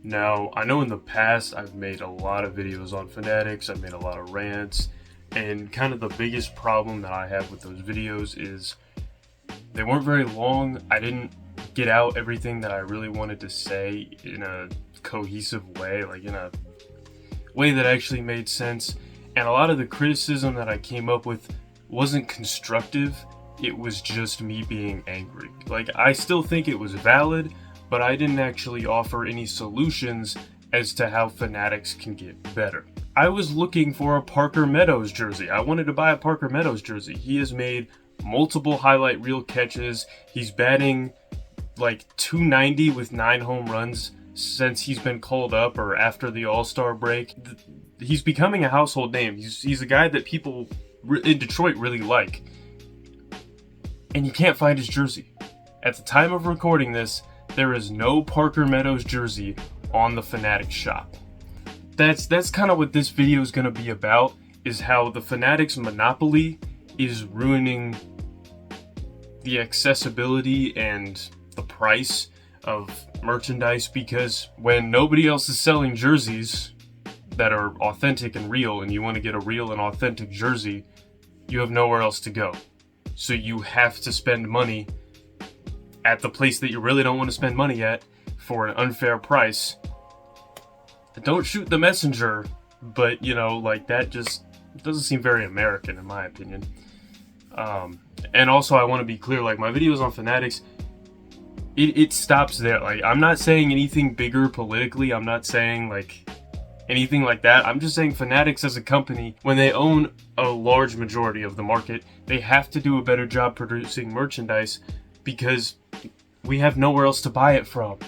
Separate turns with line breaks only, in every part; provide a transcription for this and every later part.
Now, I know in the past I've made a lot of videos on Fanatics, I've made a lot of rants, and kind of the biggest problem that I have with those videos is they weren't very long. I didn't get out everything that I really wanted to say in a cohesive way, like in a way that actually made sense. And a lot of the criticism that I came up with wasn't constructive, it was just me being angry. Like, I still think it was valid, but I didn't actually offer any solutions as to how Fanatics can get better. I was looking for a Parker Meadows jersey. I wanted to buy a Parker Meadows jersey. He has made multiple highlight reel catches. He's batting like .290 with 9 home runs since he's been called up or after the All-Star break. He's becoming a household name. He's a guy that people in Detroit really like. And you can't find his jersey. At the time of recording this, there is no Parker Meadows jersey on the Fanatics shop. That's kind of what this video is going to be about, is how the Fanatics monopoly is ruining the accessibility and the price of merchandise, because when nobody else is selling jerseys that are authentic and real, and you want to get a real and authentic jersey, you have nowhere else to go. So you have to spend money at the place that you really don't want to spend money at for an unfair price. Don't shoot the messenger, but like that just doesn't seem very American in my opinion. And also I want to be clear, like my videos on Fanatics, it stops there. Like, I'm not saying anything bigger politically, I'm not saying like anything like that. I'm just saying Fanatics as a company, when they own a large majority of the market, they have to do a better job producing merchandise because we have nowhere else to buy it from.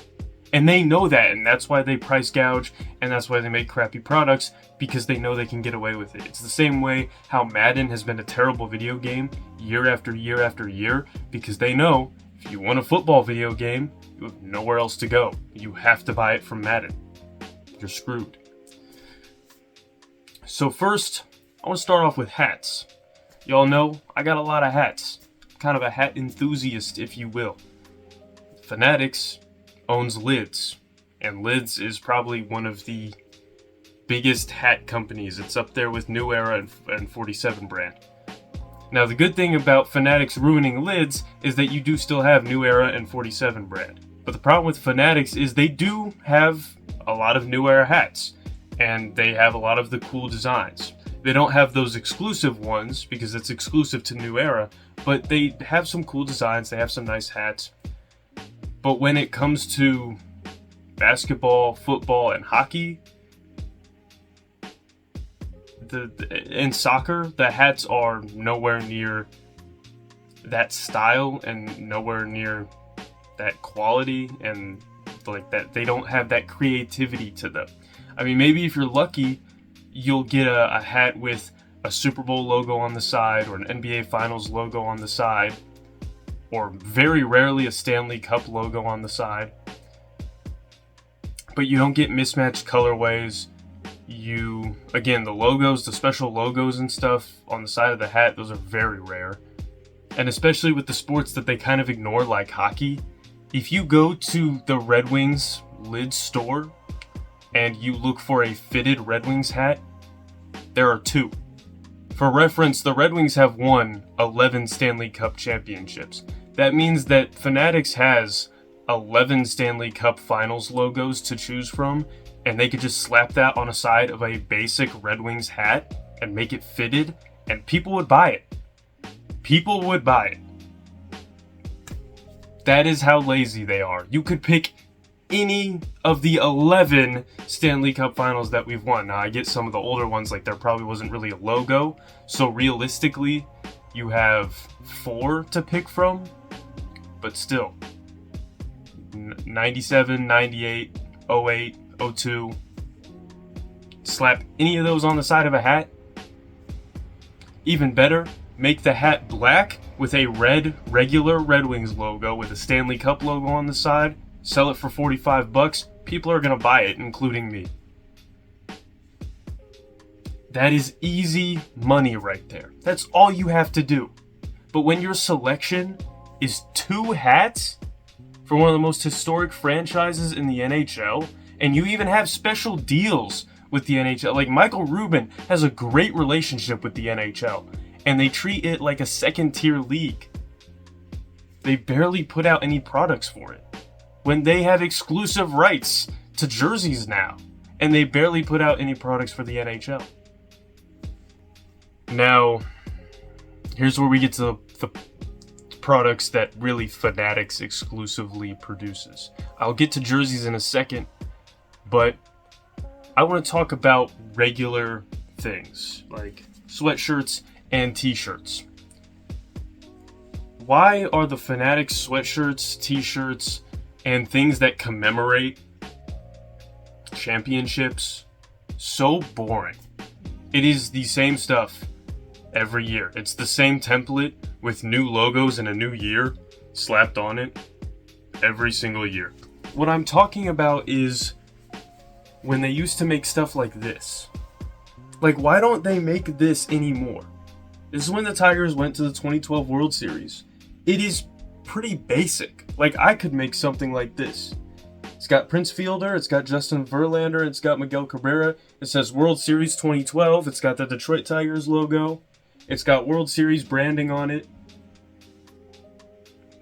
And they know that, and that's why they price gouge, and that's why they make crappy products, because they know they can get away with it. It's the same way how Madden has been a terrible video game year after year after year, because they know if you want a football video game, you have nowhere else to go. You have to buy it from Madden. You're screwed. So first, I want to start off with hats. Y'all know I got a lot of hats. Kind of a hat enthusiast, if you will. Fanatics owns Lids, and Lids is probably one of the biggest hat companies. It's up there with New Era and 47 brand. Now, the good thing about Fanatics ruining Lids is that you do still have New Era and 47 brand. But the problem with Fanatics is they do have a lot of New Era hats, and they have a lot of the cool designs. They don't have those exclusive ones because it's exclusive to New Era, but they have some cool designs, they have some nice hats. But when it comes to basketball, football, and hockey, and soccer, the hats are nowhere near that style and nowhere near that quality, and like that they don't have that creativity to them. I mean, maybe if you're lucky, you'll get a hat with a Super Bowl logo on the side or an NBA Finals logo on the side, or very rarely a Stanley Cup logo on the side. But you don't get mismatched colorways. Again, the logos, the special logos and stuff on the side of the hat, those are very rare. And especially with the sports that they kind of ignore, like hockey, if you go to the Red Wings Lids store and you look for a fitted Red Wings hat, there are 2. For reference, the Red Wings have won 11 Stanley Cup championships. That means that Fanatics has 11 Stanley Cup Finals logos to choose from, and they could just slap that on a side of a basic Red Wings hat and make it fitted, and people would buy it. People would buy it. That is how lazy they are. You could pick any of the 11 Stanley Cup Finals that we've won. Now, I get some of the older ones, like there probably wasn't really a logo, so realistically, you have 4 to pick from, but still. 97, 98, 08, 02. Slap any of those on the side of a hat. Even better, make the hat black with a red, regular Red Wings logo with a Stanley Cup logo on the side. Sell it for $45. People are going to buy it, including me. That is easy money right there. That's all you have to do. But when your selection is 2 hats for one of the most historic franchises in the NHL, And you even have special deals with the NHL. Like, Michael Rubin has a great relationship with the NHL, and they treat it like a second-tier league. They barely put out any products for it, when they have exclusive rights to jerseys now, and they barely put out any products for the NHL. Now, here's where we get to the products that really Fanatics exclusively produces. I'll get to jerseys in a second, but I want to talk about regular things like sweatshirts and t-shirts. Why are the Fanatics sweatshirts, t-shirts, and things that commemorate championships so boring? It is the same stuff every year. It's the same template with new logos and a new year slapped on it every single year. What I'm talking about is when they used to make stuff like this. Like, why don't they make this anymore? This is when the Tigers went to the 2012 World Series. It is pretty basic. Like, I could make something like this. It's got Prince Fielder, it's got Justin Verlander, it's got Miguel Cabrera. It says World Series 2012. It's got the Detroit Tigers logo. It's got World Series branding on it.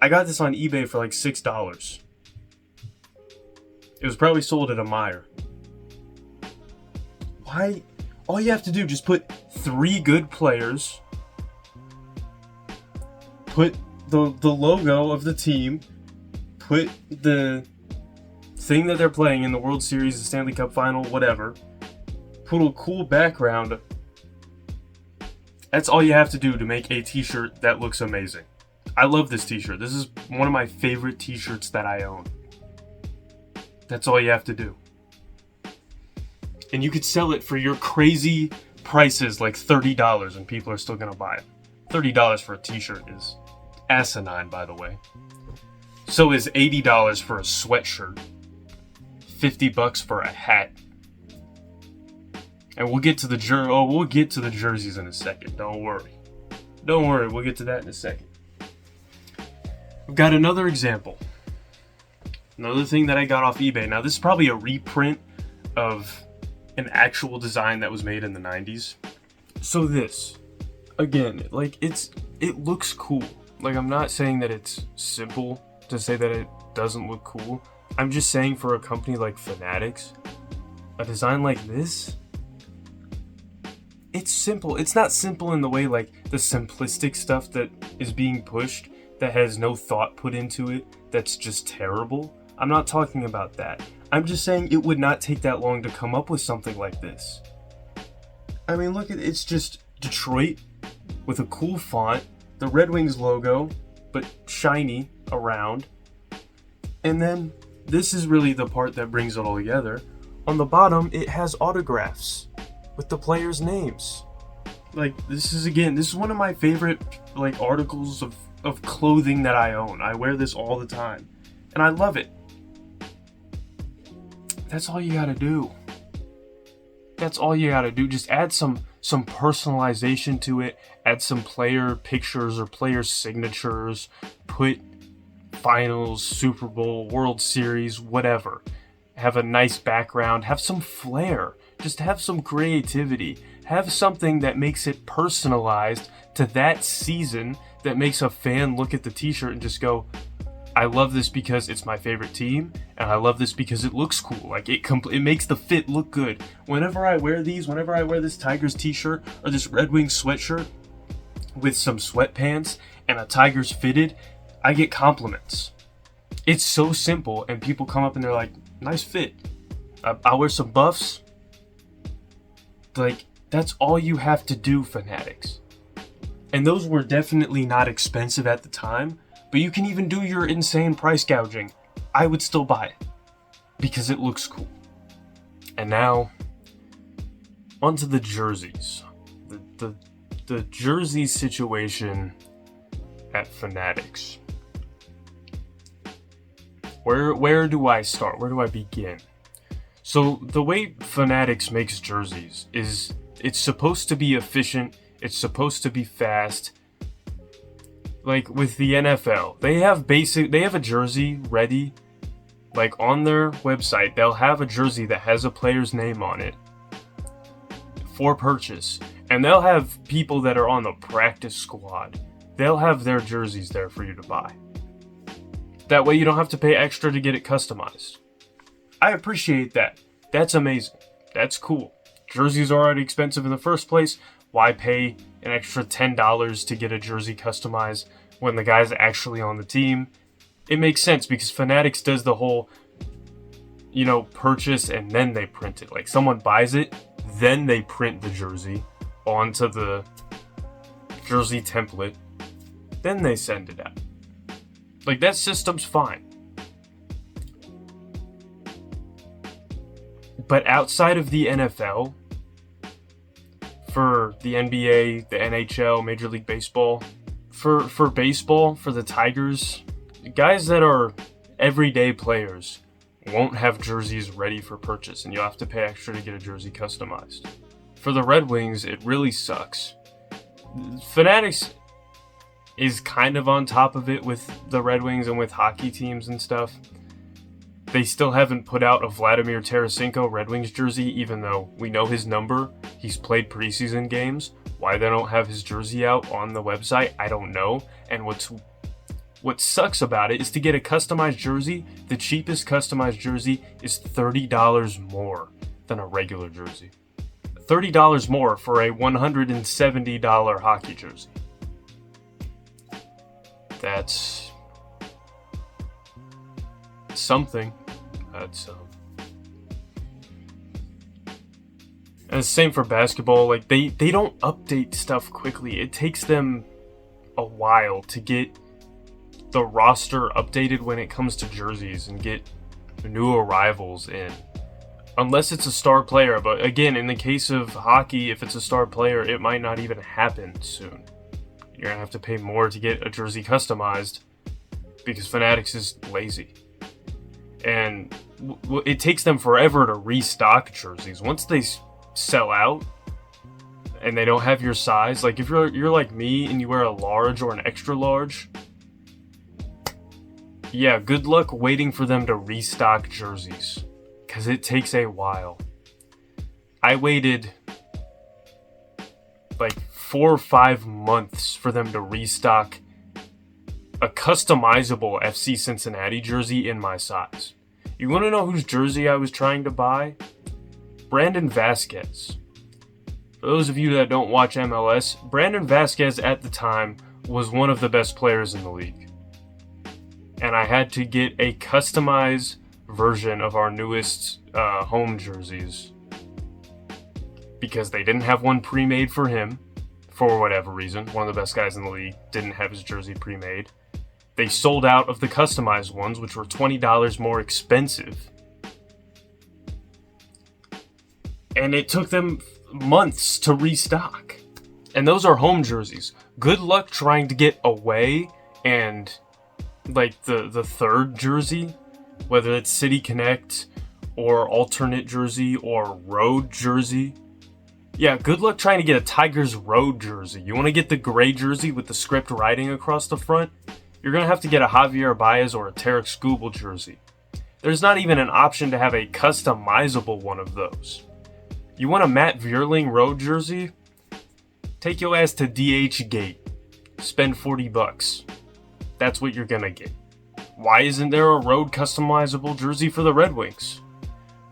I got this on eBay for like $6. It was probably sold at a Meijer. Why? All you have to do, just put 3 good players, put the logo of the team, put the thing that they're playing in the World Series, the Stanley Cup Final, whatever, put a cool background. That's all you have to do to make a t-shirt that looks amazing. I love this t-shirt. This is one of my favorite t-shirts that I own. That's all you have to do. And you could sell it for your crazy prices, like $30, and people are still going to buy it. $30 for a t-shirt is asinine, by the way. So is $80 for a sweatshirt. $50 for a hat. And we'll get to the jerseys in a second. Don't worry. We'll get to that in a second. I've got another example. Another thing that I got off eBay. Now, this is probably a reprint of an actual design that was made in the 90s. So this, again, like, it looks cool. Like, I'm not saying that it's simple to say that it doesn't look cool. I'm just saying, for a company like Fanatics, a design like this, it's simple. It's not simple in the way, like, the simplistic stuff that is being pushed that has no thought put into it, that's just terrible. I'm not talking about that. I'm just saying it would not take that long to come up with something like this. I mean, look at it. It's just Detroit with a cool font, the Red Wings logo, but shiny around. And then this is really the part that brings it all together. On the bottom, it has autographs with the players' names. Like, this is one of my favorite, like, articles of clothing that I own. I wear this all the time, and I love it. That's all you gotta do. Just add some personalization to it. Add some player pictures or player signatures. Put finals, Super Bowl, World Series, whatever. Have a nice background. Have some flair. Just have some creativity. Have something that makes it personalized to that season, that makes a fan look at the t-shirt and just go, I love this because it's my favorite team, and I love this because it looks cool. Like, it makes the fit look good. Whenever I wear this Tigers t-shirt or this Red Wings sweatshirt with some sweatpants and a Tigers fitted, I get compliments. It's so simple, and people come up and they're like, nice fit. I'll wear some buffs. Like, that's all you have to do, Fanatics. And those were definitely not expensive at the time, but you can even do your insane price gouging. I would still buy it because it looks cool. And now, onto the jerseys. The jersey situation at Fanatics. Where do I start? Where do I begin? So the way Fanatics makes jerseys is it's supposed to be efficient. It's supposed to be fast. Like with the NFL, they have a jersey ready Like on their website, they'll have a jersey that has a player's name on it for purchase. And they'll have people that are on the practice squad. They'll have their jerseys there for you to buy. That way you don't have to pay extra to get it customized. I appreciate that. That's amazing. That's cool. Jerseys are already expensive in the first place. Why pay an extra $10 to get a jersey customized when the guy's actually on the team? It makes sense because Fanatics does the whole, purchase and then they print it. Like someone buys it, then they print the jersey onto the jersey template, then they send it out. Like that system's fine. But outside of the NFL, for the NBA, the NHL, Major League Baseball, for baseball, for the Tigers, guys that are everyday players won't have jerseys ready for purchase, and you'll have to pay extra to get a jersey customized. For the Red Wings, it really sucks. Fanatics is kind of on top of it with the Red Wings and with hockey teams and stuff. They still haven't put out a Vladimir Tarasenko Red Wings jersey, even though we know his number. He's played preseason games. Why they don't have his jersey out on the website, I don't know. And what sucks about it is to get a customized jersey, the cheapest customized jersey is $30 more than a regular jersey. $30 more for a $170 hockey jersey. That's something. And the same for basketball. Like they don't update stuff quickly. It takes them a while to get the roster updated when it comes to jerseys and get new arrivals in. Unless it's a star player. But again, in the case of hockey, if it's a star player, it might not even happen soon. You're going to have to pay more to get a jersey customized because Fanatics is lazy. And it takes them forever to restock jerseys. Once they sell out and they don't have your size, like if you're like me and you wear a large or an extra large, yeah, good luck waiting for them to restock jerseys because it takes a while. I waited like 4 or 5 months for them to restock a customizable FC Cincinnati jersey in my size. You want to know whose jersey I was trying to buy? Brandon Vasquez. For those of you that don't watch MLS, Brandon Vasquez at the time was one of the best players in the league. And I had to get a customized version of our newest home jerseys because they didn't have one pre-made for him for whatever reason. One of the best guys in the league didn't have his jersey pre-made. They sold out of the customized ones, which were $20 more expensive. And it took them months to restock. And those are home jerseys. Good luck trying to get away and like the third jersey, whether it's City Connect or alternate jersey or road jersey. Yeah, good luck trying to get a Tigers road jersey. You want to get the gray jersey with the script writing across the front? You're going to have to get a Javier Baez or a Tarek Skubal jersey. There's not even an option to have a customizable one of those. You want a Matt Vierling road jersey? Take your ass to DH Gate. Spend $40. That's what you're going to get. Why isn't there a road customizable jersey for the Red Wings?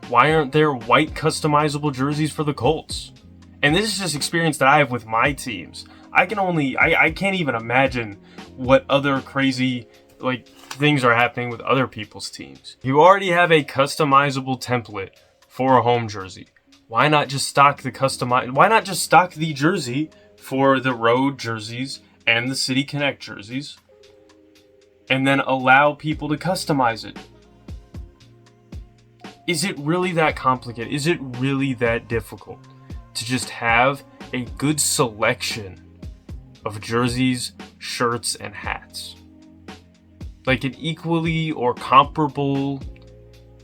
Why aren't there white customizable jerseys for the Colts? And this is just experience that I have with my teams. I can't even imagine what other crazy things are happening with other people's teams. You already have a customizable template for a home jersey. Why not just stock the jersey for the road jerseys and the City Connect jerseys and then allow people to customize it? Is it really that complicated? Is it really that difficult to just have a good selection of jerseys, shirts, and hats? Like an equally or comparable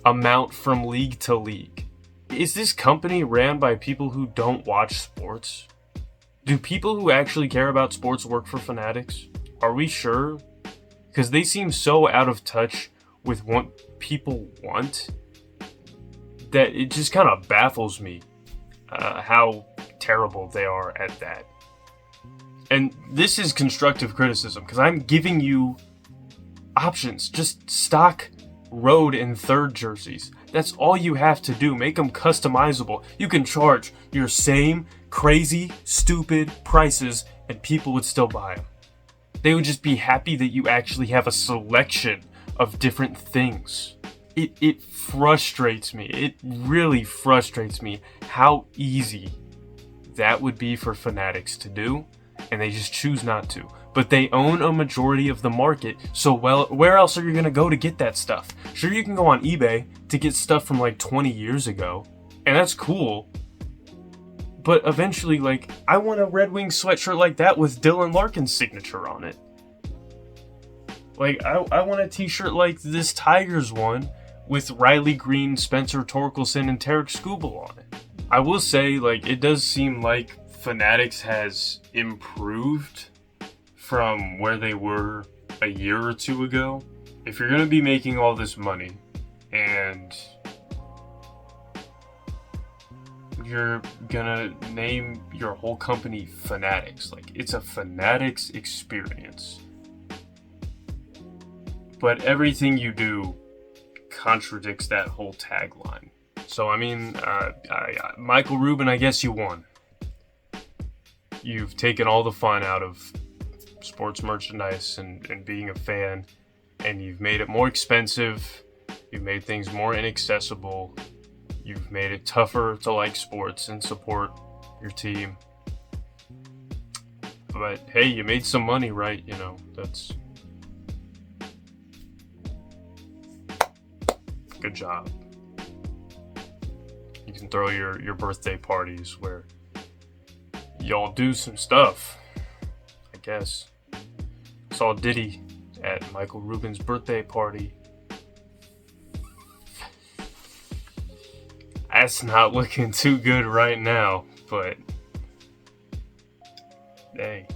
amount from league to league. Is this company ran by people who don't watch sports? Do people who actually care about sports work for Fanatics? Are we sure? Because they seem so out of touch with what people want, that it just kind of baffles me how terrible they are at that. And this is constructive criticism, because I'm giving you options. Just stock road and third jerseys. That's all you have to do. Make them customizable. You can charge your same crazy, stupid prices and people would still buy them. They would just be happy that you actually have a selection of different things. It frustrates me. It really frustrates me how easy that would be for Fanatics to do, and they just choose not to. But they own a majority of the market, so where else are you going to go to get that stuff? Sure, you can go on eBay to get stuff from like 20 years ago, and that's cool. But eventually, like, I want a Red Wings sweatshirt like that with Dylan Larkin's signature on it. Like, I want a t-shirt like this Tigers one with Riley Green, Spencer Torkelson, and Tarek Skubal on it. I will say, like, it does seem like Fanatics has improved from where they were a year or two ago. If you're going to be making all this money and you're going to name your whole company Fanatics, like, it's a Fanatics experience. But everything you do contradicts that whole tagline. So, I mean, Michael Rubin, I guess you won. You've taken all the fun out of sports merchandise and being a fan, and you've made it more expensive. You've made things more inaccessible. You've made it tougher to like sports and support your team. But hey, you made some money, right? You know, that's good job. You can throw your birthday parties where y'all do some stuff, I guess. Saw Diddy at Michael Rubin's birthday party. That's not looking too good right now, but hey,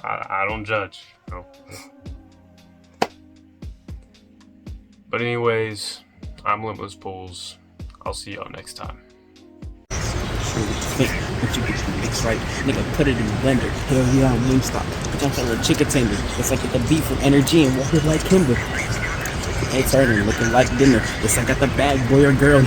I don't judge, you know. But anyways, I'm Limitless Pools. I'll see y'all next time.
But you get the mix right, nigga, put it in the blender. Hell yeah, I'm Wingstop. Bitch, I'm selling chicken tender. It's like the beef with energy and water like Kimber. Hey, turning, looking like dinner. It's like I got the bag, boy or girl.